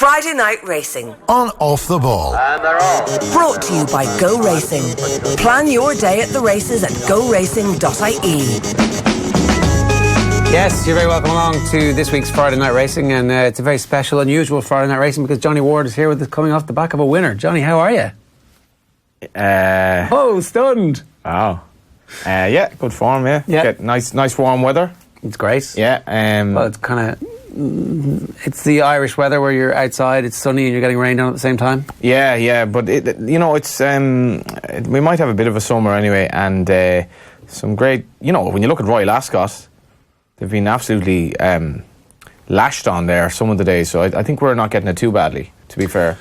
Friday Night Racing. On Off the Ball. And they're off. Brought to you by Go Racing. Plan your day at the races at goracing.ie. Yes, you're very welcome along to this week's Friday Night Racing, and it's a very special, unusual Friday Night Racing because Johnny Ward is here with us, coming off the back of a winner. Johnny, how are you? Oh, stunned. Oh. Yeah, good form, yeah. Yeah. Get nice warm weather. It's great. Yeah. Well, it's kind of... It's the Irish weather where you're outside, it's sunny and you're getting rained on at the same time. Yeah, but it's we might have a bit of a summer anyway, and some great, when you look at Royal Ascot, they've been absolutely lashed on there some of the days, so I think we're not getting it too badly, to be fair.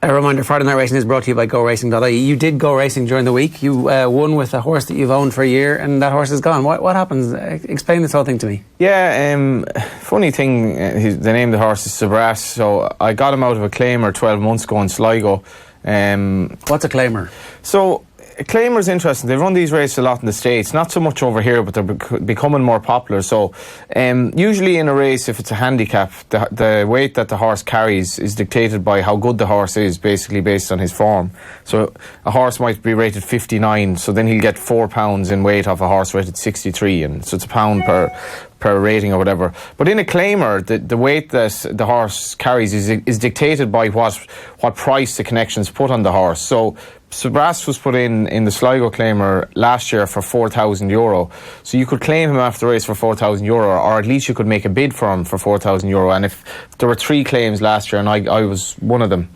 A reminder, Friday Night Racing is brought to you by GoRacing.ie. You did go racing during the week. You won with a horse that you've owned for a year, and that horse is gone. What happens? Explain this whole thing to me. Yeah, funny thing, the name of the horse is Sabras, so I got him out of a claimer 12 months ago in Sligo. What's a claimer? So, a claimer is interesting. They run these races a lot in the States, not so much over here, but they're becoming more popular. So, usually in a race, if it's a handicap, the weight that the horse carries is dictated by how good the horse is, basically based on his form. So, a horse might be rated 59, so then he'll get 4 pounds in weight off a horse rated 63, and so it's a pound per rating or whatever. But in a claimer, the weight that the horse carries is dictated by what price the connections put on the horse. So, Sabras was put in the Sligo claimer last year for €4,000. So you could claim him after the race for €4,000, or at least you could make a bid for him for €4,000. And if there were 3 claims last year, and I was one of them,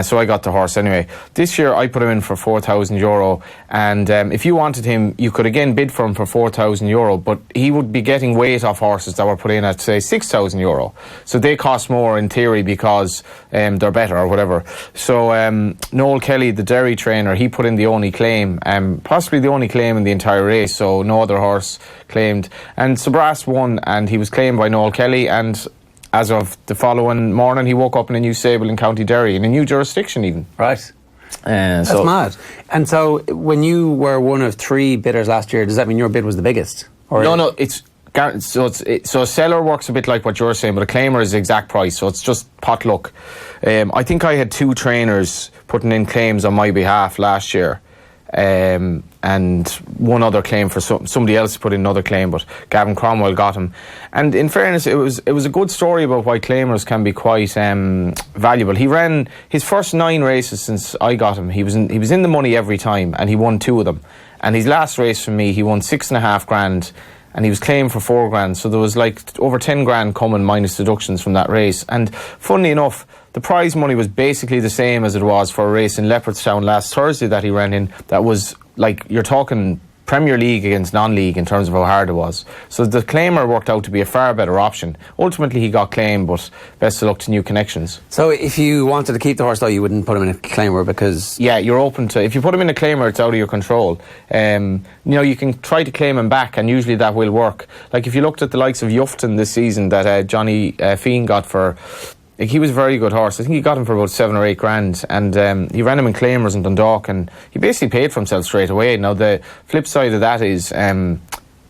so I got the horse anyway. This year I put him in for €4,000, and if you wanted him, you could again bid for him for €4,000, but he would be getting weight off horses that were put in at, say, €6,000. So they cost more in theory because they're better or whatever. So Noel Kelly, the Derry trainer, he put in the only claim, possibly the only claim in the entire race, so no other horse claimed. And Sabras won, and he was claimed by Noel Kelly, and as of the following morning, he woke up in a new stable in County Derry, in a new jurisdiction even. Right. That's mad. And so, when you were one of 3 bidders last year, does that mean your bid was the biggest? No, so a seller works a bit like what you're saying, but a claimer is the exact price, so it's just pot luck. I think I had 2 trainers putting in claims on my behalf last year, and one other claim for somebody else put in another claim, but Gavin Cromwell got him. And in fairness, it was a good story about why claimers can be quite valuable. He ran his first 9 races since I got him. He was in the money every time, and he won 2 of them. And his last race for me, he won $6,500. And he was claimed for $4,000, so there was like over $10,000 coming minus deductions from that race. And funnily enough, the prize money was basically the same as it was for a race in Leopardstown last Thursday that he ran in. That was like, you're talking Premier League against non-league in terms of how hard it was. So the claimer worked out to be a far better option. Ultimately he got claimed, but best of luck to new connections. So if you wanted to keep the horse though, you wouldn't put him in a claimer because... Yeah, you're open to... If you put him in a claimer, it's out of your control. You can try to claim him back, and usually that will work. Like if you looked at the likes of Yufton this season that Johnny Feen got for... Like, he was a very good horse. I think he got him for about $7 or $8,000, and he ran him in claimers in Dundalk, and he basically paid for himself straight away. Now the flip side of that is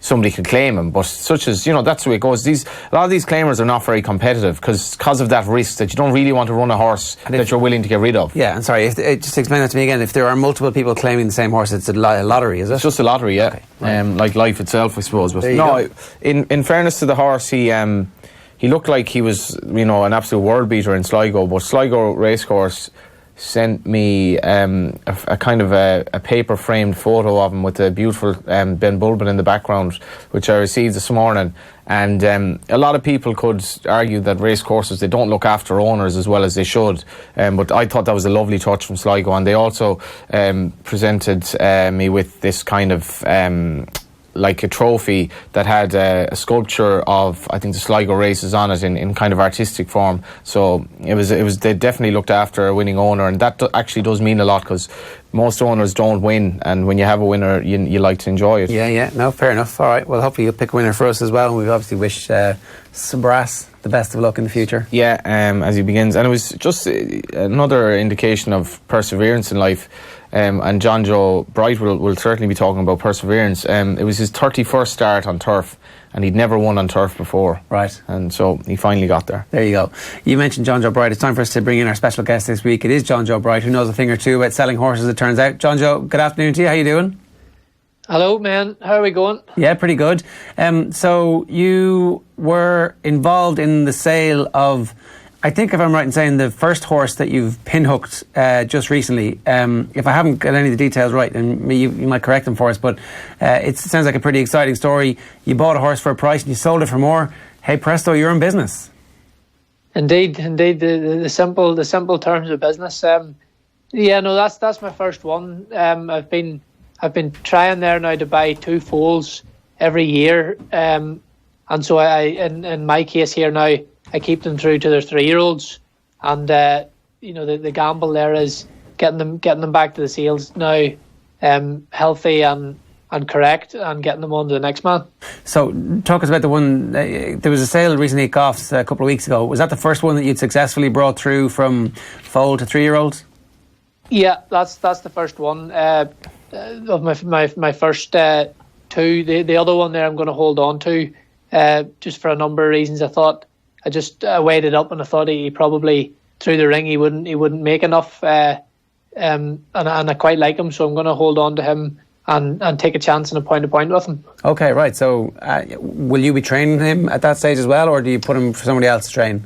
somebody could claim him, but such as, that's the way it goes. A lot of these claimers are not very competitive because of that risk that you don't really want to run a horse that you're willing to get rid of. Yeah, and sorry, just explain that to me again. If there are multiple people claiming the same horse, it's a lottery, is it? It's just a lottery, yeah. Okay, right. Like life itself, I suppose. But there you go. In fairness to the horse, he looked like he was, an absolute world beater in Sligo, but Sligo Racecourse sent me a kind of a paper framed photo of him with a beautiful Ben Bulbin in the background, which I received this morning. And a lot of people could argue that racecourses, they don't look after owners as well as they should, but I thought that was a lovely touch from Sligo. And they also presented me with this kind of like a trophy that had a sculpture of, I think, the Sligo races on it in kind of artistic form. So it was they definitely looked after a winning owner, and that actually does mean a lot because most owners don't win, and when you have a winner, you like to enjoy it. Yeah, no, fair enough. All right, well, hopefully you'll pick a winner for us as well, and we obviously wish Sabras, the best of luck in the future. Yeah, as he begins. And it was just another indication of perseverance in life. And Jonjo Bright will certainly be talking about perseverance. It was his 31st start on turf, and he'd never won on turf before. Right. And so he finally got there. There you go. You mentioned Jonjo Bright. It's time for us to bring in our special guest this week. It is Jonjo Bright, who knows a thing or two about selling horses, it turns out. Jonjo, good afternoon to you. How you doing? Hello, man. How are we going? Yeah, pretty good. So you were involved in the sale of, I think if I'm right in saying, the first horse that you've pinhooked just recently. If I haven't got any of the details right, and you might correct them for us, but it sounds like a pretty exciting story. You bought a horse for a price and you sold it for more. Hey presto, you're in business. Indeed. The simple terms of business. That's my first one. I've been trying there now to buy 2 foals every year, and so I in my case here now, I keep them through to their 3-year-olds, and the gamble there is getting them back to the sales now, healthy and correct, and getting them on to the next man. So talk us about the one. There was a sale recently at Goffs a couple of weeks ago. Was that the first one that you'd successfully brought through from foal to 3-year-olds? Yeah, that's the first one. Of my first 2, the other one there I'm going to hold on to, just for a number of reasons. I thought I weighed it up, and I thought he probably through the ring he wouldn't make enough, and I quite like him, so I'm going to hold on to him and take a chance and a point with him. Okay, right. So will you be training him at that stage as well, or do you put him for somebody else to train?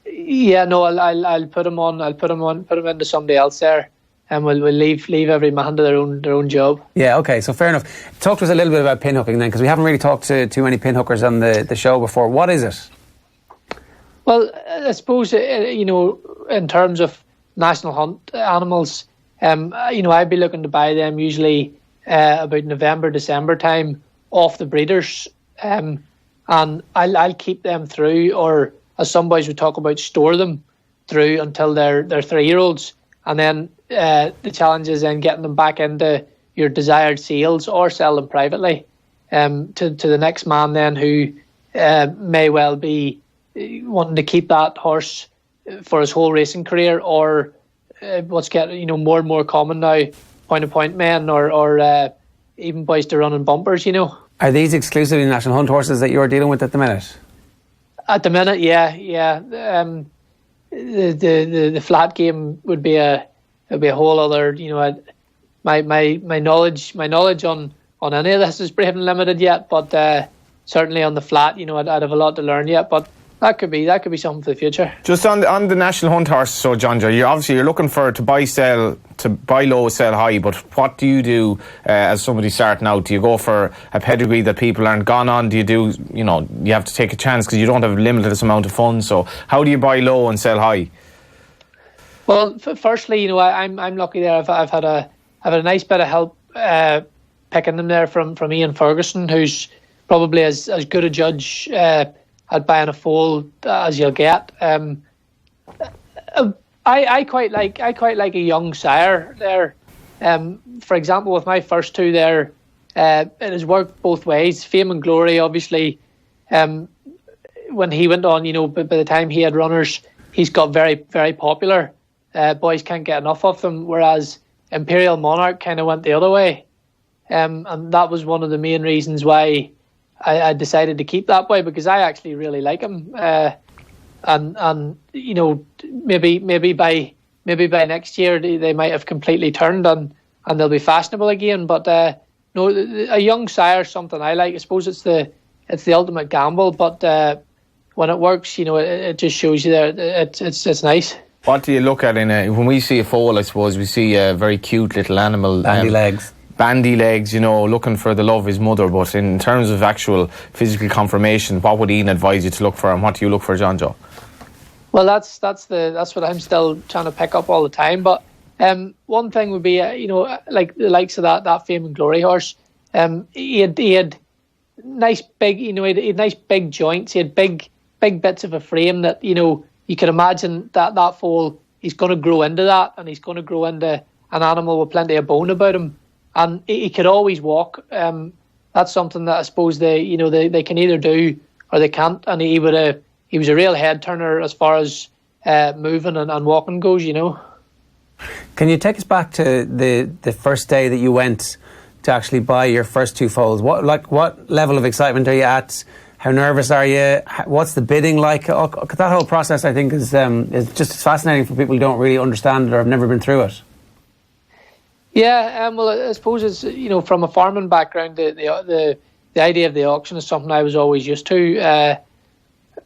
Yeah, no, I'll put him on. I'll put him into somebody else there. And we'll leave every man to their own job. Yeah, okay, so fair enough. Talk to us a little bit about pinhooking then, because we haven't really talked to too many pinhookers on the show before. What is it? Well, I suppose, in terms of national hunt animals, I'd be looking to buy them usually about November, December time off the breeders. And I'll keep them through, or as some boys would talk about, store them through until they're 3-year-olds. And then the challenge is then getting them back into your desired sales or sell them privately to the next man then, who may well be wanting to keep that horse for his whole racing career, or what's getting more and more common now, point men, or even boys to running bumpers. Are these exclusively national hunt horses that you're dealing with at the minute? At the minute, yeah. The flat game would be a whole other. My knowledge on any of this is brave and limited yet, but certainly on the flat, I'd have a lot to learn yet. But that could be something for the future. Just on the national hunt horse, so Jonjo, you're looking to buy low, sell high. But what do you do as somebody starting out? Do you go for a pedigree that people aren't gone on? Do you do you have to take a chance because you don't have a limited amount of funds? So how do you buy low and sell high? Well, firstly, I'm lucky there. I've had a nice bit of help picking them there from Ian Ferguson, who's probably as good a judge at buying a foal as you'll get. I quite like a young sire there. For example, with my first 2 there, it has worked both ways. Fame and Glory, obviously, when he went on, by the time he had runners, he's got very, very popular. Boys can't get enough of them, whereas Imperial Monarch kind of went the other way. And that was one of the main reasons why I decided to keep that boy, because I actually really like him. And maybe by next year they might have completely turned and they'll be fashionable again. But no, a young sire is something I like. I suppose it's the ultimate gamble, but when it works, it just shows you there it's nice. What do you look at when we see a foal? I suppose we see a very cute little animal, bandy legs, looking for the love of his mother. But in terms of actual physical conformation, what would Ian advise you to look for, and what do you look for, Jonjo? Well, that's what I'm still trying to pick up all the time. But one thing would be, like the likes of that Fame and Glory horse. He had nice big, he had nice big joints. He had big bits of a frame that you could imagine that foal, he's going to grow into that, and he's going to grow into an animal with plenty of bone about him, and he could always walk. That's something that I suppose they can either do they can't. And he was a real head turner as far as moving and walking goes, you know. Can you take us back to the first day that you went to actually buy your first 2 foals? What level of excitement are you at? How nervous are you? What's the bidding like? That whole process, I think, is just as fascinating for people who don't really understand it or have never been through it. Yeah, well, I suppose it's, you know, from a farming background, the idea of the auction is something I was always used to.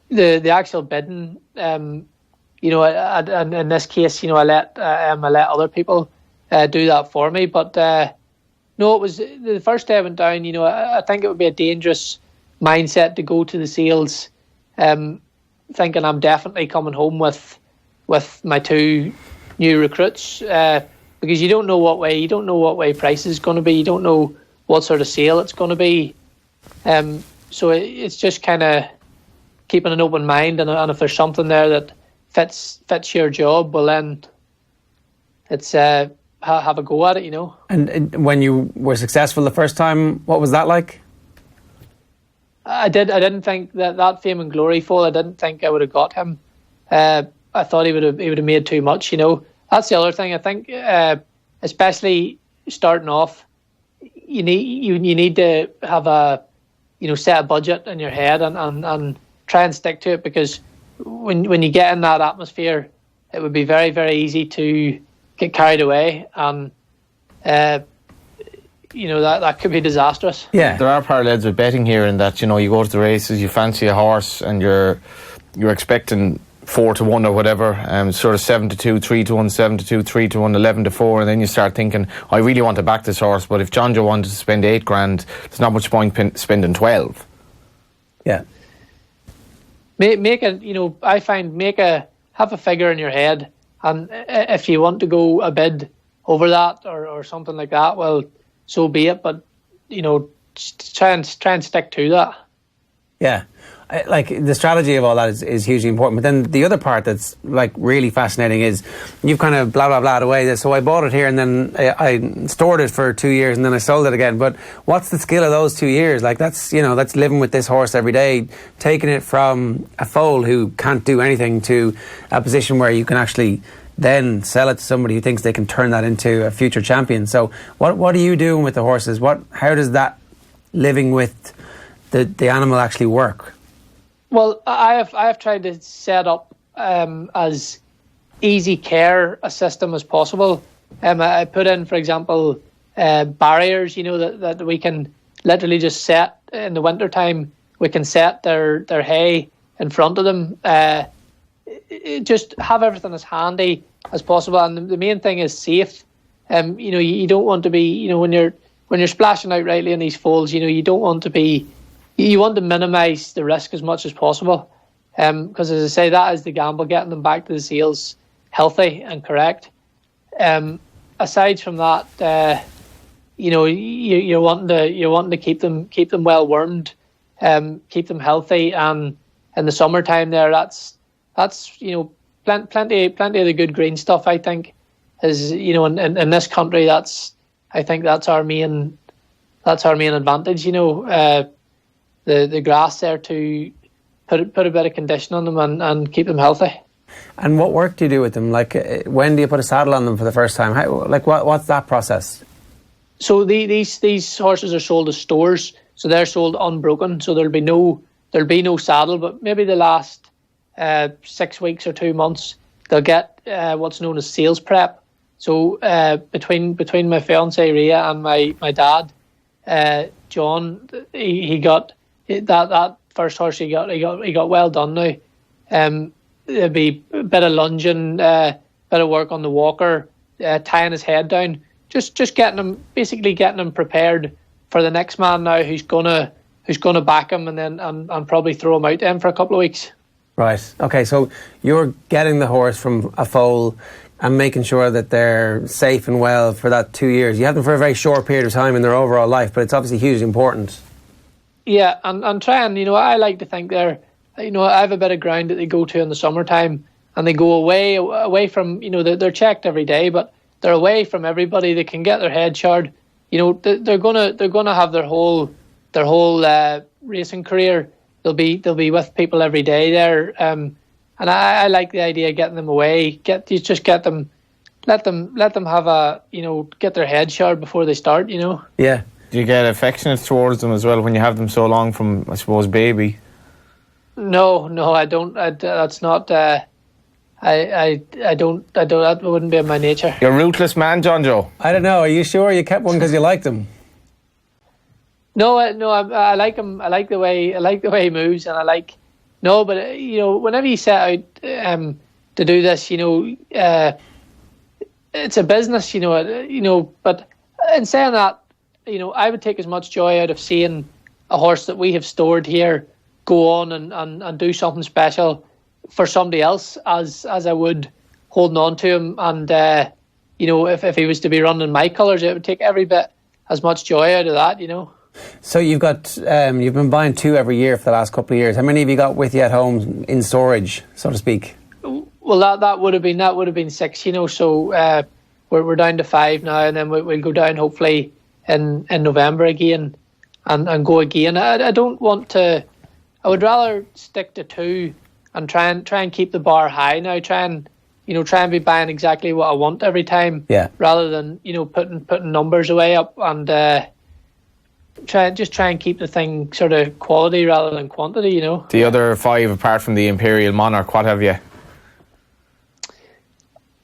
The actual bidding, you know, in this case, you know, I let other people do that for me. But no, it was the first day I went down. You know, I think it would be a dangerous mindset to go to the sales, thinking I'm definitely coming home with my 2 new recruits, because you don't know what way price is going to be. You don't know what sort of sale it's going to be. So it's just kind of keeping an open mind, and if there's something there that fits your job, well then it's have a go at it, you know. And when you were successful the first time, what was that like? I didn't think that Fame and Glory foal, I didn't think I would have got him. I thought he would have made too much, you know. That's the other thing. I think, especially starting off, you need to have set a budget in your head and try and stick to it, because when you get in that atmosphere, it would be very, very easy to get carried away, and you know, that could be disastrous. Yeah, there are parallels with betting here in that, you know, you go to the races, you fancy a horse, and you're expecting 4-1 or whatever, sort of 7-2, 3-1, 7-2, 3-1, 11-4, and then you start thinking, I really want to back this horse, but if Jonjo wanted to spend $8,000, there's not much point spending 12. Yeah. Make a, you know, I find have a figure in your head, and if you want to go a bid over that or something like that, well, so be it. But, you know, try and stick to that. Yeah. Like, the strategy of all that is hugely important. But then the other part that's like really fascinating is you've kind of blah, blah, blah away. So I bought it here, and then I stored it for 2 years, and then I sold it again. But what's the skill of those 2 years? Like, that's living with this horse every day, taking it from a foal who can't do anything to a position where you can actually then sell it to somebody who thinks they can turn that into a future champion. So what are you doing with the horses? How does that living with the animal actually work? Well, I have tried to set up as easy care a system as possible. I put in, for example, barriers, you know, that we can literally just set in the winter time. We can set their hay in front of them. Just have everything as handy as possible, and the main thing is safe. You know, you don't want to be, you know, when you're splashing out rightly in these foals, you know, you don't want to be. You want to minimise the risk as much as possible, because, as I say, that is the gamble, getting them back to the sales healthy and correct. Aside from that, you know, you're wanting to keep them well wormed, keep them healthy, and in the summertime there, that's you know, plenty of the good green stuff. I think is, you know, in this country, I think that's our main advantage. You know. The grass there to put a bit of condition on them and keep them healthy. And what work do you do with them? Like, when do you put a saddle on them for the first time? What's that process? So these horses are sold as stores, so they're sold unbroken. So there'll be no saddle, but maybe the last 6 weeks or 2 months they'll get what's known as sales prep. So between my fiancée Rhea and my dad, John, he got. That first horse he got well done now. There'll be a bit of lunging, bit of work on the walker, tying his head down, just getting him prepared for the next man now who's gonna back him, and then and probably throw him out then for a couple of weeks. Right. Okay. So you're getting the horse from a foal and making sure that they're safe and well for that 2 years. You have them for a very short period of time in their overall life, but it's obviously hugely important. Yeah, and try and, you know, I like to think they're, you know, I have a bit of ground that they go to in the summertime, and they go away from, you know, they're checked every day, but they're away from everybody. They can get their head shard. You know, they're gonna have their whole racing career they'll be with people every day there. And I like the idea of getting them away. Let them have get their head showered before they start. Yeah. Do you get affectionate towards them as well when you have them so long from, I suppose, baby? No, I don't. That's not. I don't. That wouldn't be in my nature. You're a ruthless man, Jonjo. I don't know. Are you sure you kept one because you liked him? No. I like him. I like the way he moves, and I like. No, but whenever you set out to do this, it's a business, But in saying that, I would take as much joy out of seeing a horse that we have stored here go on and do something special for somebody else as I would holding on to him. And if he was to be running my colours, it would take every bit as much joy out of that. So you've got you've been buying 2 every year for the last couple of years. How many have you got with you at home in storage, so to speak? Well, that would have been 6. So we're down to 5 now, and then we'll go down hopefully in November again and go again. I don't want to. I would rather stick to 2 and try and keep the bar high now. Try and be buying exactly what I want every time. Yeah. Rather than putting numbers away up and try and keep the thing sort of quality rather than quantity. The other 5, apart from the Imperial Monarch, what have you?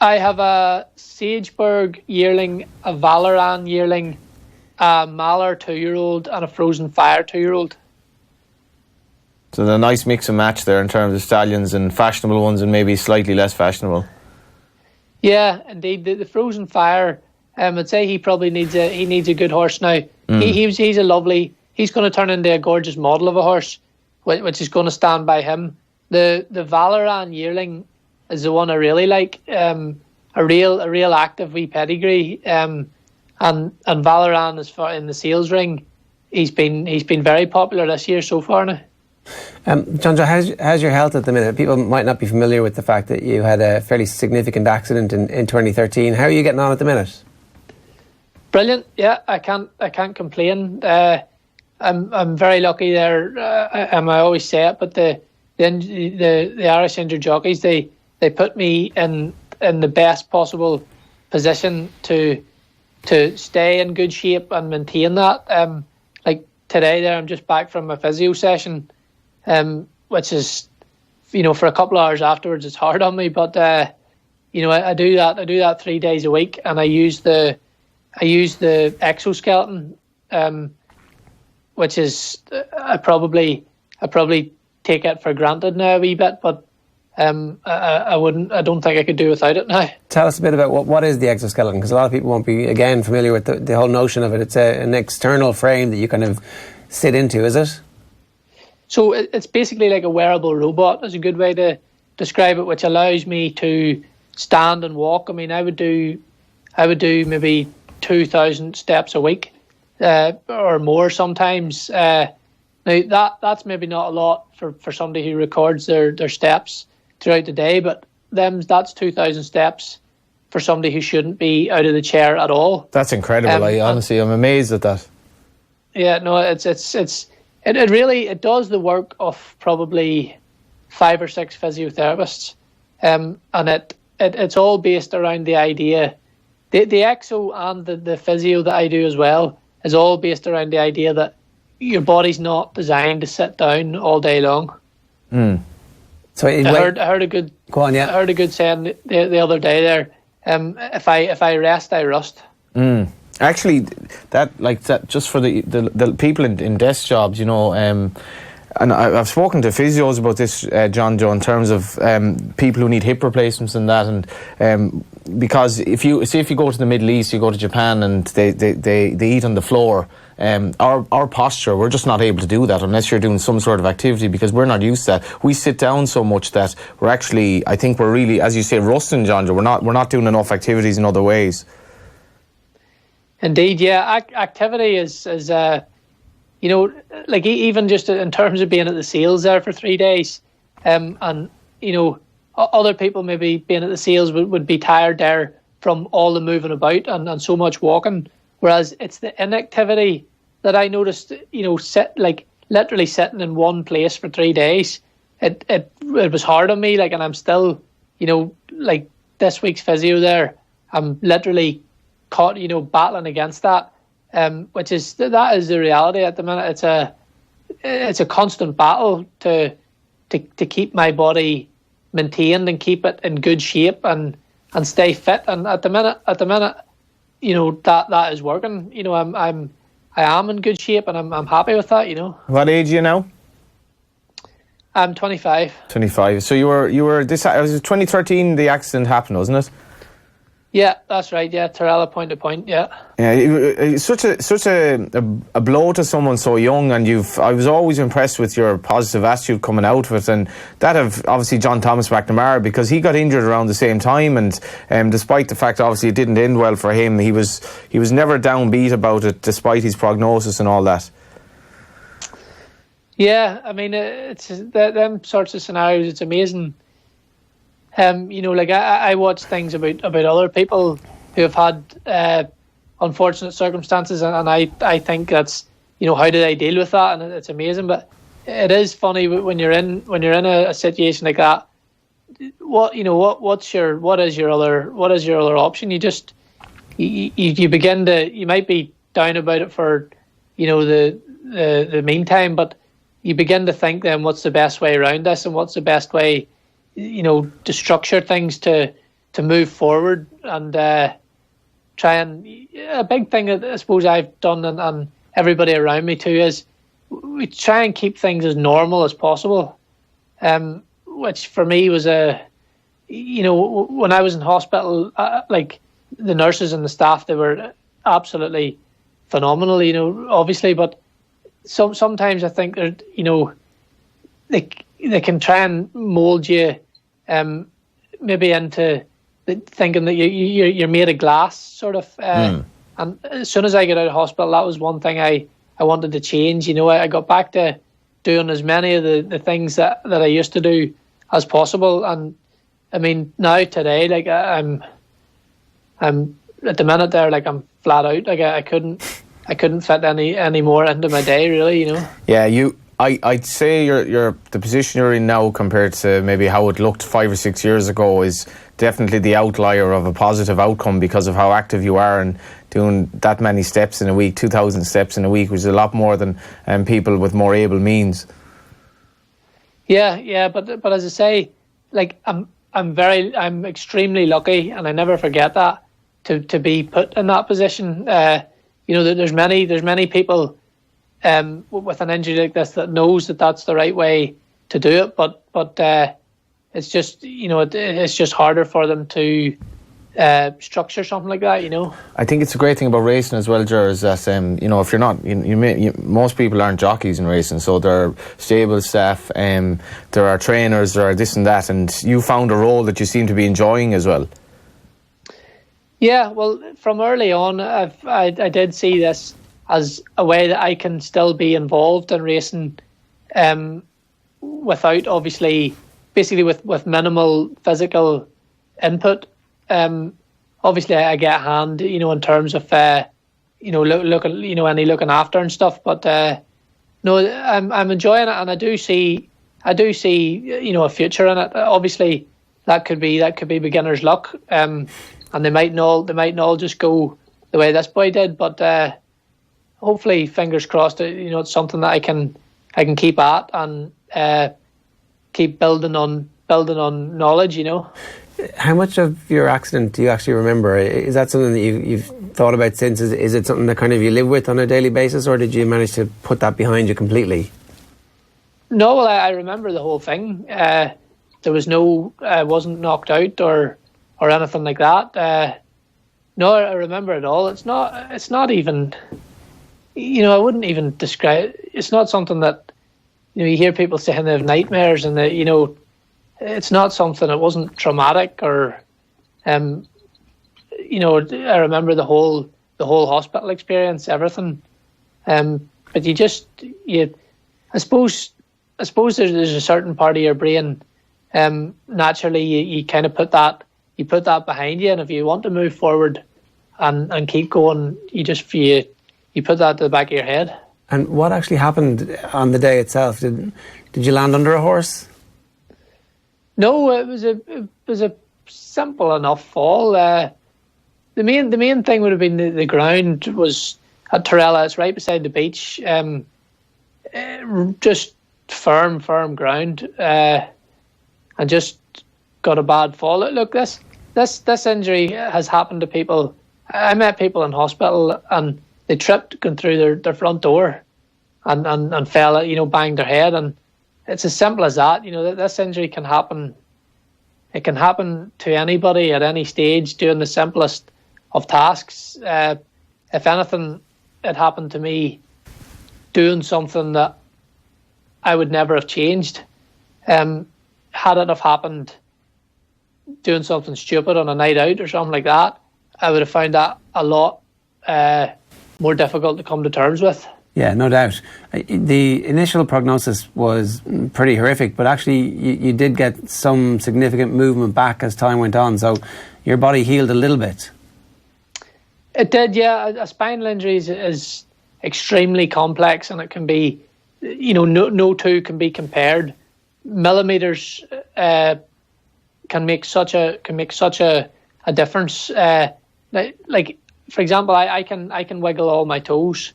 I have a Sageburg yearling, a Valoran yearling, a Maller 2-year-old, and a Frozen Fire 2-year-old. So a nice mix and match there in terms of stallions and fashionable ones and maybe slightly less fashionable. Yeah, indeed. The Frozen Fire, I'd say he probably needs a good horse now. He's a lovely. He's going to turn into a gorgeous model of a horse, which is going to stand by him. The Valoran yearling is the one I really like. A real active wee pedigree. And Valoran is in the sales ring. He's been very popular this year so far now. Jonjo, how's your health at the minute? People might not be familiar with the fact that you had a fairly significant accident in 2013. How are you getting on at the minute? Brilliant. Yeah, I can't complain. I'm very lucky there. I always say it, but the Irish injured jockeys they put me in the best possible position to stay in good shape and maintain that. Like today, there I'm just back from a physio session. Which is, for a couple of hours afterwards, it's hard on me. But I do that 3 days a week, and I use the exoskeleton, which is I probably take it for granted now a wee bit, but I don't think I could do without it now. Tell us a bit about what is the exoskeleton, because a lot of people won't be again familiar with the whole notion of it. It's an external frame that you kind of sit into, is it? So it's basically like a wearable robot is a good way to describe it, which allows me to stand and walk. I mean, I would do maybe 2,000 steps a week or more sometimes. Now that's maybe not a lot for somebody who records their steps throughout the day, but that's 2,000 steps for somebody who shouldn't be out of the chair at all. That's incredible. I'm amazed at that. Yeah, no, It really does the work of probably 5 or 6 physiotherapists, and it's all based around the idea. The exo and the physio that I do as well is all based around the idea that your body's not designed to sit down all day long. So I heard a good. Go on, yeah. I heard a good saying the other day there. If I rest, I rust. Actually, that just for the people in desk jobs, and I've spoken to physios about this, Jonjo, in terms of people who need hip replacements and that, and because if you go to the Middle East, you go to Japan, and they eat on the floor. Our posture, we're just not able to do that unless you're doing some sort of activity, because we're not used to that. We sit down so much that I think we're really, as you say, rusting, Jonjo. We're not doing enough activities in other ways. Indeed, yeah. Activity is like even just in terms of being at the sales there for 3 days, and other people maybe being at the sales would be tired there from all the moving about and so much walking, whereas it's the inactivity that I noticed. literally sitting in one place for 3 days, it was hard on me. Like, and I'm still, like this week's physio there, I'm literally caught, battling against that. That is the reality at the minute. It's a constant battle to keep my body maintained and keep it in good shape and stay fit. And at the minute, that is working. I am in good shape, and I'm happy with that. What age are you now? I'm 25. 25. So you were this. It was 2013. The accident happened, wasn't it? Yeah, that's right. Yeah, Torella point to point. Yeah. Yeah, it's such a blow to someone so young, and I was always impressed with your positive attitude coming out of it, and that of obviously John Thomas McNamara, because he got injured around the same time, and despite the fact obviously it didn't end well for him, he was never downbeat about it, despite his prognosis and all that. Yeah, I mean, it's them sorts of scenarios. It's amazing. Like I watch things about other people who have had unfortunate circumstances, and I think that's, how do they deal with that? And it's amazing. But it is funny when you're in a situation like that. What is your other option? You just you begin to, you might be down about it for the meantime, but you begin to think then, what's the best way around this, and what's the best way to structure things to move forward and try and a big thing that I suppose I've done and everybody around me too is we try and keep things as normal as possible, which for me was when I was in hospital, like the nurses and the staff, they were absolutely phenomenal, obviously, but sometimes I think they're, they can try and mold you maybe into thinking that you're made of glass, sort of. And as soon as I got out of hospital, that was one thing I wanted to change. I got back to doing as many of the things that I used to do as possible. And I mean, now today, like I'm at the minute there, like I'm flat out. Like I couldn't fit any more into my day, really. Yeah, I'd say the position you're in now compared to maybe how it looked 5 or 6 years ago is definitely the outlier of a positive outcome because of how active you are and doing that many steps in a week, 2,000 steps in a week, which is a lot more than people with more able means. Yeah, but as I say, like I'm extremely lucky, and I never forget that to be put in that position. There's many people with an injury like this that knows that that's the right way to do it, but it's just it's just harder for them to structure something like that. I think it's a great thing about racing as well, Ger, is that if you're not, most people aren't jockeys in racing, so there are stable staff, there are trainers, there are this and that, and you found a role that you seem to be enjoying as well. Yeah, well, from early on, I did see this as a way that I can still be involved in racing without, obviously, basically with minimal physical input. Obviously, I get a hand, in terms of, looking after and stuff. But no, I'm enjoying it, and I do see, a future in it. Obviously, that could be beginner's luck, and they might all just go the way this boy did. But hopefully, fingers crossed, it's something that I can keep at and keep building on knowledge. How much of your accident do you actually remember? Is that something that you've thought about since? Is it something that kind of you live with on a daily basis, or did you manage to put that behind you completely? No, well, I remember the whole thing. There was I wasn't knocked out or anything like that. No, I remember it all. It's not even, I wouldn't even describe. It's not something that, you hear people saying they have nightmares, and that, it's not something. It wasn't traumatic or, I remember the whole hospital experience, everything. But I suppose there's a certain part of your brain, naturally you kind of put that behind you, and if you want to move forward and keep going, you put that to the back of your head. And what actually happened on the day itself? Did you land under a horse? No, it was a simple enough fall. The main thing would have been the ground was at Torella. It's right beside the beach. Just firm ground, and just got a bad fall. Look, this injury has happened to people. I met people in hospital and they tripped going through their front door and fell, banged their head. And it's as simple as that. This injury can happen. It can happen to anybody at any stage doing the simplest of tasks. If anything, it happened to me doing something that I would never have changed. Had it have happened doing something stupid on a night out or something like that, I would have found that a lot more difficult to come to terms with. Yeah, no doubt. The initial prognosis was pretty horrific, but actually you did get some significant movement back as time went on, so your body healed a little bit. It did, yeah. A spinal injury is extremely complex, and it can be, no two can be compared. Millimeters can make such a difference. Like for example, I can wiggle all my toes,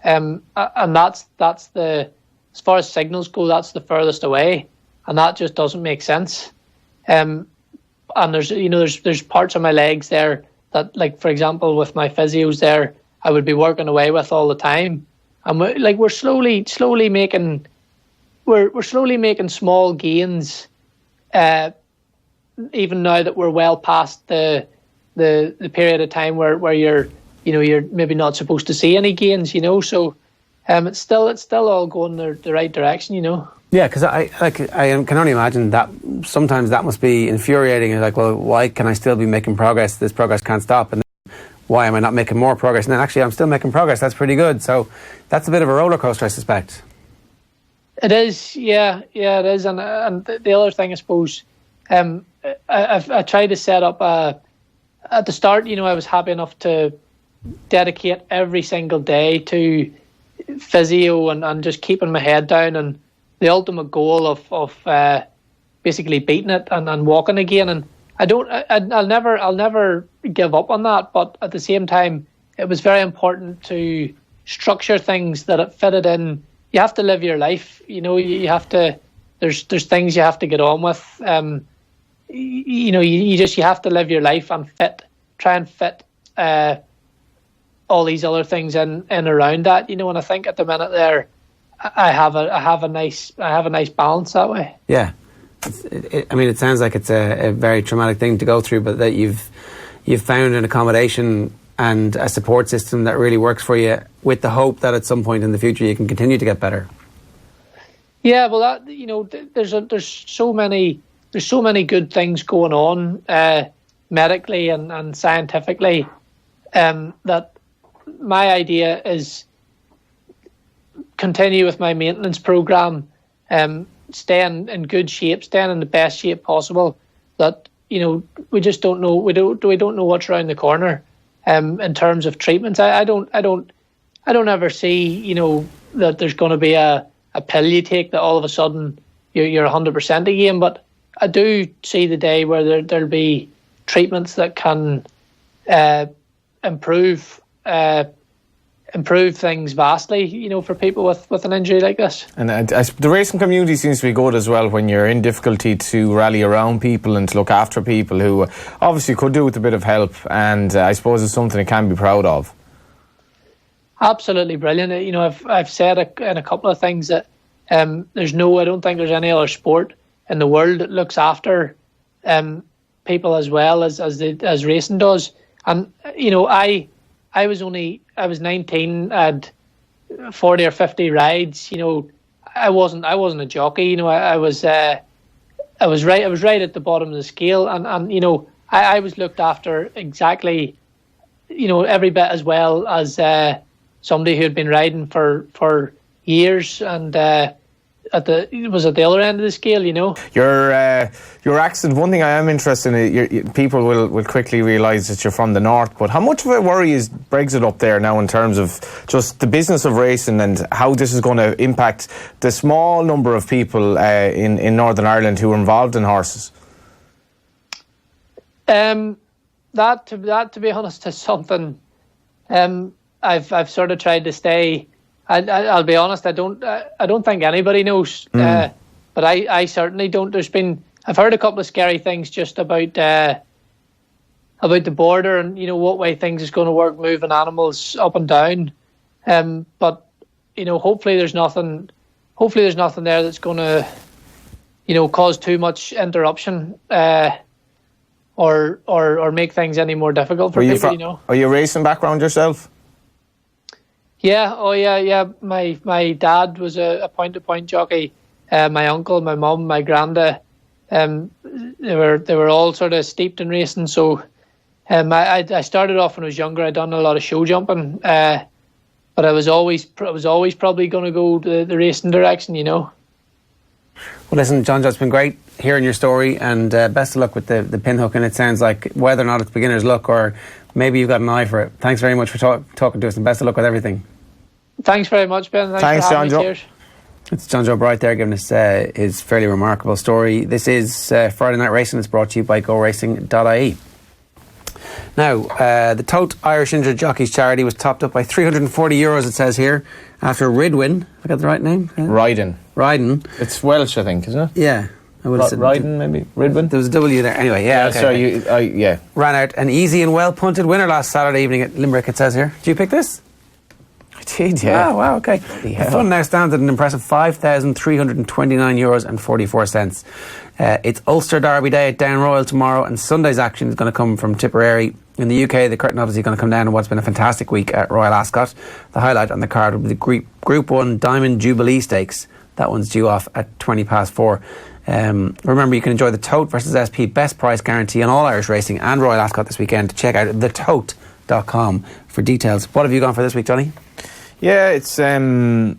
and that's the, as far as signals go, that's the furthest away, and that just doesn't make sense. And there's parts of my legs there that, like for example, with my physios there, I would be working away with all the time, and we're slowly making small gains, even now that we're well past the period of time where you're maybe not supposed to see any gains, so it's still all going the right direction, Yeah, because I can only imagine that sometimes that must be infuriating. You're like, well, why can I still be making progress? This progress can't stop. And then why am I not making more progress? And then actually I'm still making progress. That's pretty good. So that's a bit of a roller coaster, I suspect. It is, yeah, it is. And the other thing, I suppose, I tried to set up at the start, I was happy enough to dedicate every single day to physio and just keeping my head down, and the ultimate goal of basically beating it and walking again. And I'll never give up on that. But at the same time, it was very important to structure things that it fitted in. You have to live your life. You have to. There's things you have to get on with. You have to live your life and try and fit all these other things in around that. And I think at the minute there, I have a nice balance that way. Yeah, it sounds like it's a very traumatic thing to go through, but that you've found an accommodation and a support system that really works for you, with the hope that at some point in the future you can continue to get better. Yeah, well, there's so many good things going on medically and scientifically, that my idea is continue with my maintenance program, staying in good shape, staying in the best shape possible. That we just don't know. We don't know what's around the corner. In terms of treatments, I don't ever see that there's going to be a pill you take that all of a sudden you're 100% again. But I do see the day where there'll be treatments that can improve things vastly, for people with an injury like this. And the racing community seems to be good as well when you're in difficulty, to rally around people and to look after people who obviously could do with a bit of help, and I suppose it's something it can be proud of. Absolutely brilliant. I've said in a couple of things that I don't think there's any other sport in the world that looks after people as well as racing does. And I was 19, had 40 or 50 rides. I wasn't a jockey. I was right at the bottom of the scale, and I was looked after exactly, every bit as well as somebody who had been riding for years. And at the other end of the scale, you know. Your accent. One thing I am interested in, people will quickly realise that you're from the north. But how much of a worry is Brexit up there now in terms of just the business of racing and how this is going to impact the small number of people in Northern Ireland who are involved in horses? That to be honest is something I've sort of tried to stay. I'll be honest. I don't think anybody knows, but I certainly don't. I've heard a couple of scary things just about the border and, you know, what way things is going to work, moving animals up and down. But, you know, hopefully there's nothing there that's going to, you know, cause too much interruption or make things any more difficult for people. You know. Are you a racing background yourself? Yeah, yeah. My dad was a point-to-point jockey. My uncle, my mum, my granda, they were all sort of steeped in racing. So I started off when I was younger. I'd done a lot of show jumping, but I was always probably going to go the racing direction, you know. Well, listen, Jonjo, it's been great hearing your story, and best of luck with the pin hook. And it sounds like whether or not it's beginner's luck or maybe you've got an eye for it. Thanks very much for talking to us, and best of luck with everything. Thanks very much, Ben. Thanks, for having Jonjo. me. Cheers. It's Jonjo Bright there giving us his fairly remarkable story. This is Friday Night Racing. It's brought to you by GoRacing.ie. Now, the Tote Irish Injured Jockeys charity was topped up by €340, it says here, after Ridwin. Have I got the right name? Ryden. It's Welsh, I think, isn't it? Yeah. I would have said Ryden, maybe? Ridwin? There was a W there. Anyway, yeah. Okay. So ran out an easy and well punted winner last Saturday evening at Limerick, it says here. Did you pick this? I did, yeah. Oh, wow, okay. The fund now stands at an impressive €5,329.44. It's Ulster Derby Day at Down Royal tomorrow, and Sunday's action is going to come from Tipperary. In the UK, the curtain obviously going to come down on what's been a fantastic week at Royal Ascot. The highlight on the card will be the Group 1 Diamond Jubilee Stakes. That one's due off at 4:20. Remember, you can enjoy the Tote versus SP best price guarantee on all Irish racing and Royal Ascot this weekend. Check out thetote.com for details. What have you gone for this week, Johnny? Yeah, it's obviously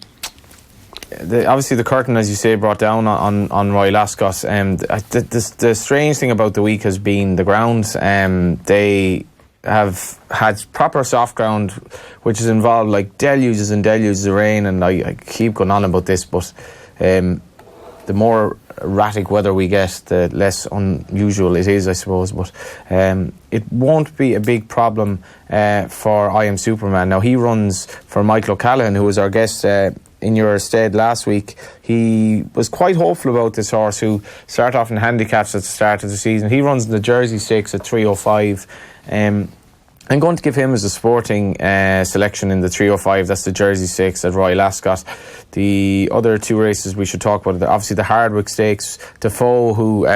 the curtain, as you say, brought down on Royal Ascot. The strange thing about the week has been the ground. They have had proper soft ground, which has involved like deluges and deluges of rain, and I keep going on about this, but the more erratic weather we get, the less unusual it is, I suppose. But it won't be a big problem for I Am Superman. Now, he runs for Michael O'Callaghan, who was our guest in your stead last week. He was quite hopeful about this horse, who started off in handicaps at the start of the season. He runs in the Jersey Stakes at 3:05. I'm going to give him as a sporting selection in the 3:05. That's the Jersey Stakes at Royal Ascot. The other two races we should talk about, obviously the Hardwick Stakes. Defoe, who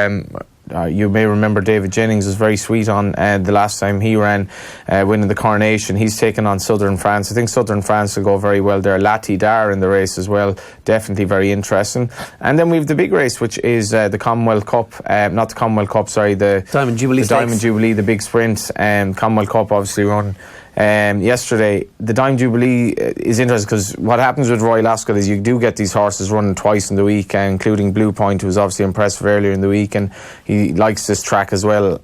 you may remember David Jennings was very sweet on the last time he ran, winning the Coronation. He's taken on Southern France. I think Southern France will go very well there. Lati Dar in the race as well, definitely very interesting. And then we have the big race, which is the Commonwealth Cup, not the Commonwealth Cup, sorry, the Diamond Jubilee Stakes. Diamond Jubilee, the big sprint. Commonwealth Cup obviously run yesterday. The Diamond Jubilee is interesting because what happens with Royal Ascot is you do get these horses running twice in the week, including Blue Point, who was obviously impressive earlier in the week, and he likes this track as well.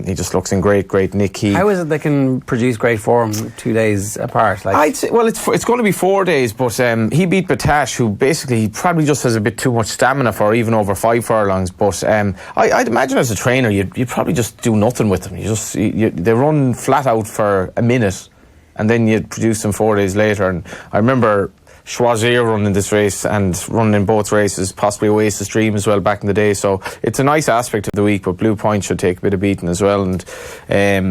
He just looks in great nick. How is it they can produce great form 2 days apart? I'd say, well, it's going to be 4 days, but he beat Batash, who basically he probably just has a bit too much stamina for even over 5 furlongs. But I'd imagine as a trainer you'd probably just do nothing with them. They run flat out for a minute, and then you produce them 4 days later. And I remember Choisir running this race and running in both races, possibly Oasis Dream as well back in the day. So it's a nice aspect of the week, but Blue Point should take a bit of beating as well. And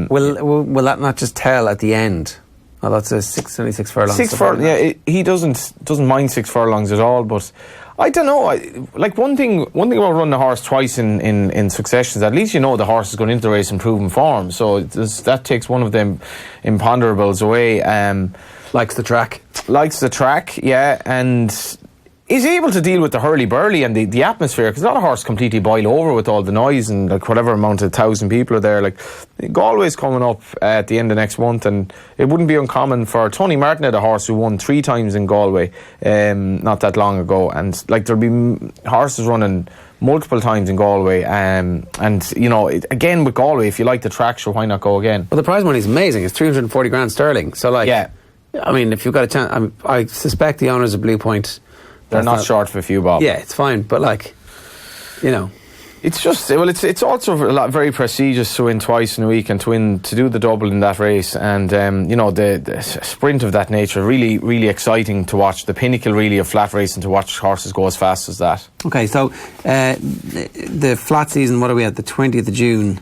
will that not just tell at the end? Well, that's only 6 furlongs. 6 furlongs. Yeah, he doesn't mind 6 furlongs at all. But I don't know. One thing about running a horse twice in succession is at least you know the horse is going into the race in proven form. So that takes one of them imponderables away. Likes the track, yeah, and is able to deal with the hurly-burly and the atmosphere, because a lot of horses completely boil over with all the noise and like whatever amount of 1,000 people are there. Like Galway's coming up at the end of next month, and it wouldn't be uncommon for Tony Martin had a horse who won 3 times in Galway not that long ago, and like there'll be horses running multiple times in Galway, and you know, again with Galway, if you like the track, sure, why not go again? Well, the prize money is amazing. It's 340 grand sterling. So like, yeah, I mean, if you've got a chance, I suspect the owners of Blue Point, they're not short of a few bob. Yeah, it's fine, but like, you know, it's just, well, it's also very prestigious to win twice in a week and to do the double in that race, and you know, the sprint of that nature, really, really exciting to watch. The pinnacle really of flat racing, to watch horses go as fast as that. Okay, so the flat season, what are we at, the 20th of June?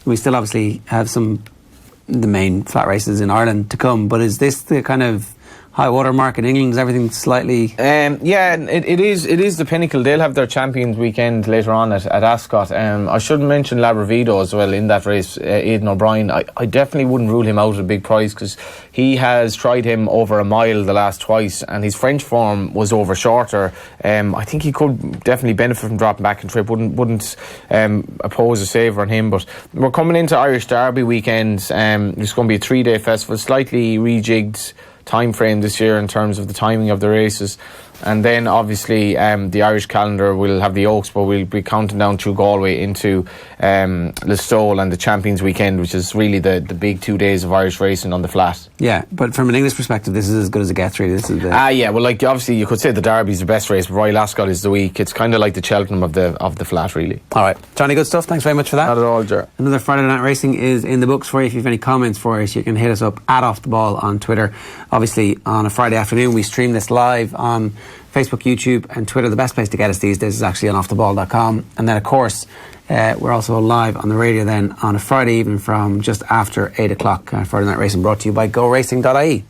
We still obviously have the main flat races in Ireland to come, but is this the kind of high water mark in England? Is everything slightly... yeah, it is the pinnacle. They'll have their Champions weekend later on at Ascot. I should mention Labravito as well in that race, Aidan O'Brien. I definitely wouldn't rule him out of a big prize, because he has tried him over a mile the last twice, and his French form was over shorter. I think he could definitely benefit from dropping back in trip. Wouldn't oppose a savour on him. But we're coming into Irish Derby weekend. It's going to be a 3-day festival, slightly rejigged time frame this year in terms of the timing of the races, and then obviously the Irish calendar will have the Oaks, but we'll be counting down through Galway into Listowel and the Champions weekend, which is really the big 2 days of Irish racing on the flat. Yeah, but from an English perspective, this is as good as it gets, really. This is yeah, well, like obviously you could say the Derby's the best race, but Royal Ascot is the week. It's kind of like the Cheltenham of the flat, really. All right, Johnny, good stuff. Thanks very much for that. Not at all, Ger. Another Friday Night Racing is in the books for you. If you have any comments for us, you can hit us up at Off the Ball on Twitter. Obviously, on a Friday afternoon, we stream this live on Facebook, YouTube and Twitter. The best place to get us these days is actually on offtheball.com. And then, of course, we're also live on the radio then on a Friday evening from just after 8 o'clock. Friday Night Racing brought to you by GoRacing.ie.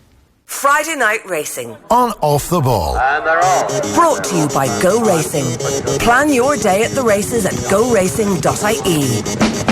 Friday Night Racing on Off the Ball. And they're off. brought to you by Go Racing. Plan your day at the races at goracing.ie.